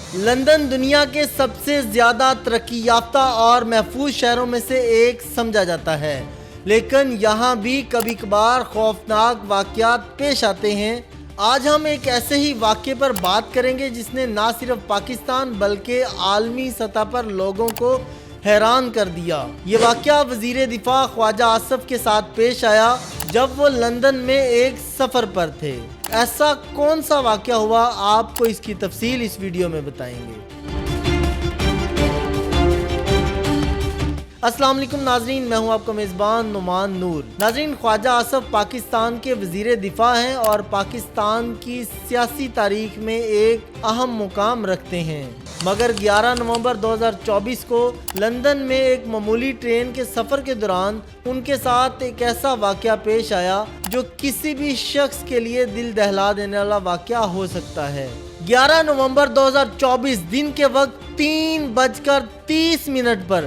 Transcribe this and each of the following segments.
London दुनिया के सबसे ज़्यादा तरक्की याफ्ता और महफूज शहरों में से एक समझा जाता है, लेकिन यहाँ भी कभी कभार खौफनाक वाक़यात पेश आते हैं। आज हम एक ऐसे ही वाक़े पर बात करेंगे जिसने ना सिर्फ पाकिस्तान बल्कि आलमी सतह पर लोगों को हैरान कर दिया। ये वाक़या वज़ीर दिफा ख्वाजा आसिफ के साथ पेश आया जब वो लंदन में एक सफ़र पर थे। ऐसा कौन सा वाक़या हुआ, आपको इसकी तफसील इस वीडियो में बताएंगे। अस्सलाम वालेकुम नाजरीन, मैं हूं आपका मेज़बान नुमान नूर। नाजरीन, ख्वाजा आसिफ पाकिस्तान के वज़ीर दिफा हैं और पाकिस्तान की सियासी तारीख में एक अहम मुकाम रखते हैं। मगर 11 नवंबर 2024 को लंदन में एक मामूली ट्रेन के सफ़र के दौरान उनके साथ एक ऐसा वाक़या पेश आया जो किसी भी शख्स के लिए दिल दहला देने वाला वाक़या हो सकता है। 11 नवंबर 2024 दिन के वक्त 3:30 पर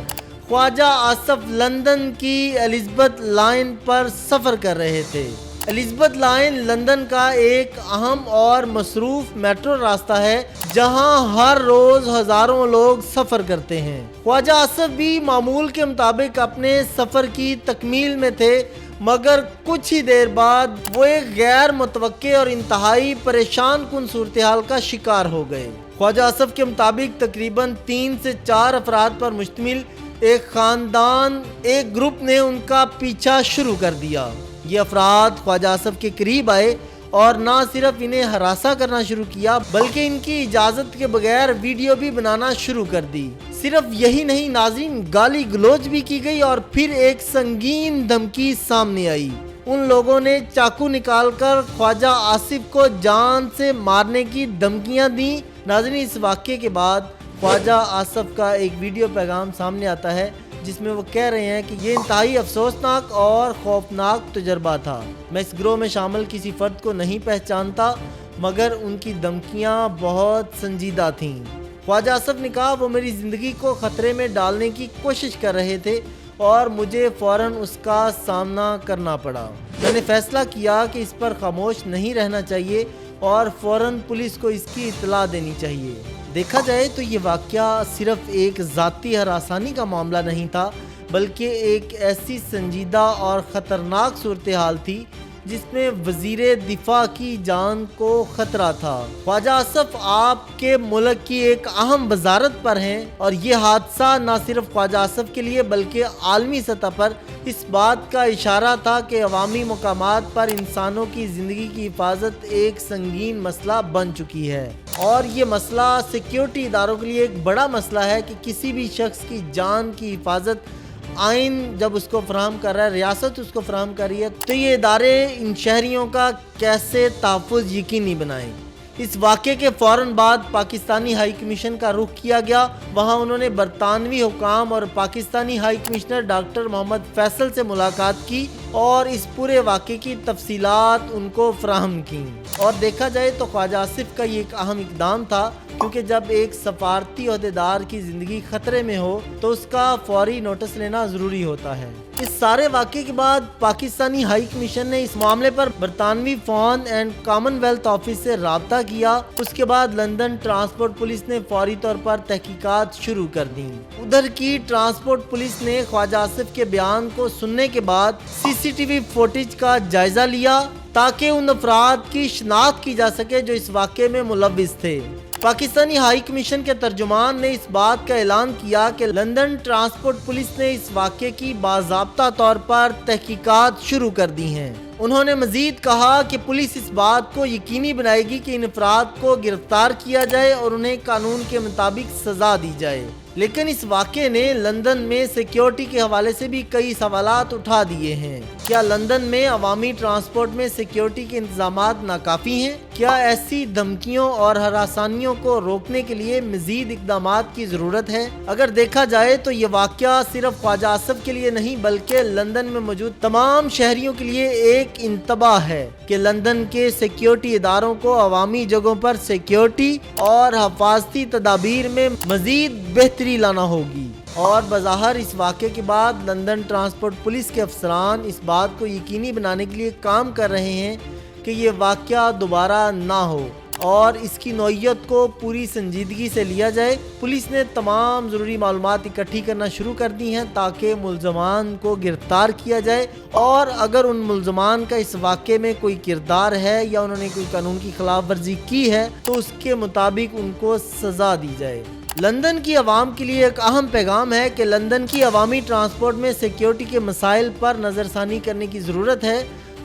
ख्वाजा आसिफ लंदन की एलिज़ाबेथ लाइन पर सफ़र कर रहे थे। एलिज़ाबेथ लाइन लंदन का एक अहम और मसरूफ़ मेट्रो रास्ता है जहां हर रोज़ हज़ारों लोग सफ़र करते हैं। ख्वाजा आसिफ भी मामूल के मुताबिक अपने सफ़र की तकमील में थे, मगर कुछ ही देर बाद वो एक गैर मुतवक्के और इंतहाई परेशान कुन सूरत हाल का शिकार हो गए। ख्वाजा आसिफ के मुताबिक तकरीबन 3 से 4 अफराद पर मुश्तमिल एक ख़ानदान, एक ग्रुप ने उनका पीछा शुरू कर दिया। ये अफराद ख्वाजा आसिफ के करीब आए और ना सिर्फ इन्हें हरासा करना शुरू किया बल्कि इनकी इजाज़त के बगैर वीडियो भी बनाना शुरू कर दी। सिर्फ यही नहीं नाज़रीन, गाली गलौज भी की गई और फिर एक संगीन धमकी सामने आई। उन लोगों ने चाकू निकालकर ख्वाजा आसिफ को जान से मारने की धमकियां दी। नाज़रीन, इस वाक़े के बाद ख्वाजा आसिफ का एक वीडियो पैगाम सामने आता है जिसमें वो कह रहे हैं कि ये इंतहाई अफसोसनाक और खौफनाक तजर्बा था। मैं इस गिरोह में शामिल किसी फ़र्द को नहीं पहचानता, मगर उनकी धमकियाँ बहुत संजीदा थीं। ख्वाजा आसिफ ने कहा वो मेरी ज़िंदगी को ख़तरे में डालने की कोशिश कर रहे थे और मुझे फ़ौरन उसका सामना करना पड़ा। मैंने फ़ैसला किया कि इस पर खामोश नहीं रहना चाहिए और फ़ौरन पुलिस को इसकी इत्तला देनी चाहिए। देखा जाए तो ये वाक़या सिर्फ एक ज़ाती हरासानी का मामला नहीं था, बल्कि एक ऐसी संजीदा और ख़तरनाक सूरत हाल थी जिसमें वज़ीर दिफा की जान को ख़तरा था। ख्वाजा आसिफ आपके मुल्क की एक अहम वजारत पर हैं और ये हादसा न सिर्फ ख्वाजा आसिफ के लिए बल्कि आलमी सतह पर इस बात का इशारा था कि अवामी मकामात पर इंसानों की ज़िंदगी की हिफाजत एक संगीन मसला बन चुकी है। और ये मसला सिक्योरिटी इदारों के लिए एक बड़ा मसला है कि किसी भी शख्स की जान की हिफाजत आइन जब उसको फराहम कर रहा है, रियासत उसको फराहम कर रही है, तो ये इदारे इन शहरियों का कैसे तहफ़्फ़ुज़ यकीनी बनाएं। इस वाक़े के फ़ौरन बाद पाकिस्तानी हाई कमीशन का रुख किया गया। वहाँ उन्होंने बरतानवी हुकाम और Pakistani high commissioner doctor Mohammad Faisal से मुलाकात की और इस पूरे वाक़े की तफसीलात उनको फराहम की। और देखा जाए तो ख्वाजा आसिफ का ये एक अहम इक़दाम था, क्योंकि जब एक सफारती ओहदेदार की ज़िंदगी ख़तरे में हो तो उसका फौरी नोटिस लेना ज़रूरी होता है। इस सारे वाक़े के बाद पाकिस्तानी हाई कमीशन ने इस मामले पर बरतानवी फॉरेन एंड कॉमनवेल्थ ऑफिस से रब्ता किया। उसके बाद लंदन ट्रांसपोर्ट पुलिस ने फौरी तौर पर तहकीकात शुरू कर दी। उधर की ट्रांसपोर्ट पुलिस ने ख्वाजा आसिफ के बयान को सुनने के बाद CCTV फुटेज का जायजा लिया ताकि उन अफराद की शिनाख्त की जा सके जो इस वाक़े में मुलव्विस थे। पाकिस्तानी हाई कमीशन के तर्जुमान ने इस बात का ऐलान किया कि लंदन ट्रांसपोर्ट पुलिस ने इस वाक़े की बाज़ाब्ता तौर पर तहकीकात शुरू कर दी हैं। उन्होंने मजीद कहा कि पुलिस इस बात को यकीनी बनाएगी कि इन अफराद को गिरफ्तार किया जाए और उन्हें कानून के मुताबिक सज़ा दी जाए। लेकिन इस वाक़े ने लंदन में सिक्योरिटी के हवाले से भी कई सवालात उठा दिए हैं। क्या लंदन में अवामी ट्रांसपोर्ट में सिक्योरिटी के इंतजामात नाकाफ़ी हैं? क्या ऐसी धमकियों और हरासानियों को रोकने के लिए मज़ीद इक़दामात की ज़रूरत है? अगर देखा जाए तो ये वाक़या सिर्फ ख्वाजा आसिफ के लिए नहीं बल्कि लंदन में मौजूद तमाम शहरियों के लिए एक इंतबाह है कि लंदन के सिक्योरिटी इदारों को अवामी जगहों पर सिक्योरिटी और हिफाजती तदाबीर में मज़ीद बेहतरी लाना होगी। और बज़ाहिर इस वाक़े के बाद लंदन ट्रांसपोर्ट पुलिस के अफसरान इस बात को यकीनी बनाने के लिए काम कर रहे हैं कि ये वाक़या दोबारा ना हो اور اس کی نوعیت کو پوری سنجیدگی سے لیا جائے۔ پولیس نے تمام ضروری معلومات اکٹھی کرنا شروع کر دی ہیں تاکہ ملزمان کو گرفتار کیا جائے، اور اگر ان ملزمان کا اس واقعے میں کوئی کردار ہے یا انہوں نے کوئی قانون کی خلاف ورزی کی ہے تو اس کے مطابق ان کو سزا دی جائے۔ لندن کی عوام کے لیے ایک اہم پیغام ہے کہ لندن کی عوامی ٹرانسپورٹ میں سیکیورٹی کے مسائل پر نظر ثانی کرنے کی ضرورت ہے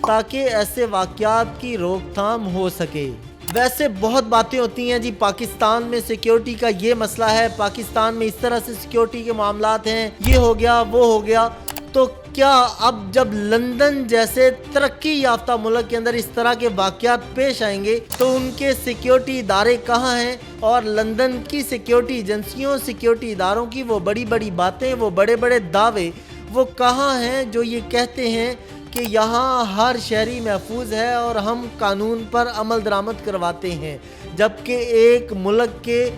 تاکہ ایسے واقعات کی روک تھام ہو سکے۔ ویسے بہت باتیں ہوتی ہیں جی، پاکستان میں سیکیورٹی کا یہ مسئلہ ہے، پاکستان میں اس طرح سے سیکیورٹی کے معاملات ہیں، یہ ہو گیا وہ ہو گیا۔ تو کیا اب جب لندن جیسے ترقی یافتہ ملک کے اندر اس طرح کے واقعات پیش آئیں گے تو ان کے سیکیورٹی ادارے کہاں ہیں، اور لندن کی سیکیورٹی ایجنسیوں، سیکیورٹی اداروں کی وہ بڑی بڑی باتیں، وہ بڑے بڑے دعوے وہ کہاں ہیں جو یہ کہتے ہیں کہ یہاں ہر شہری محفوظ ہے اور ہم قانون پر عمل درآمد کرواتے ہیں، جبکہ ایک ملک کے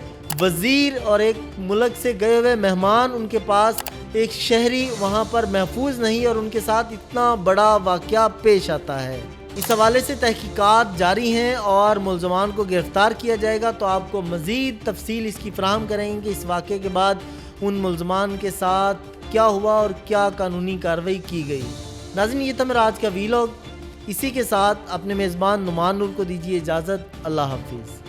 وزیر اور ایک ملک سے گئے ہوئے مہمان، ان کے پاس ایک شہری وہاں پر محفوظ نہیں اور ان کے ساتھ اتنا بڑا واقعہ پیش آتا ہے۔ اس حوالے سے تحقیقات جاری ہیں اور ملزمان کو گرفتار کیا جائے گا، تو آپ کو مزید تفصیل اس کی فراہم کریں گے کہ اس واقعے کے بعد ان ملزمان کے ساتھ کیا ہوا اور کیا قانونی کارروائی کی گئی۔ ناظرین، یہ تھا میرا آج کا ویلاگ۔ اسی کے ساتھ اپنے میزبان نعمان نور کو دیجیے اجازت۔ اللہ حافظ۔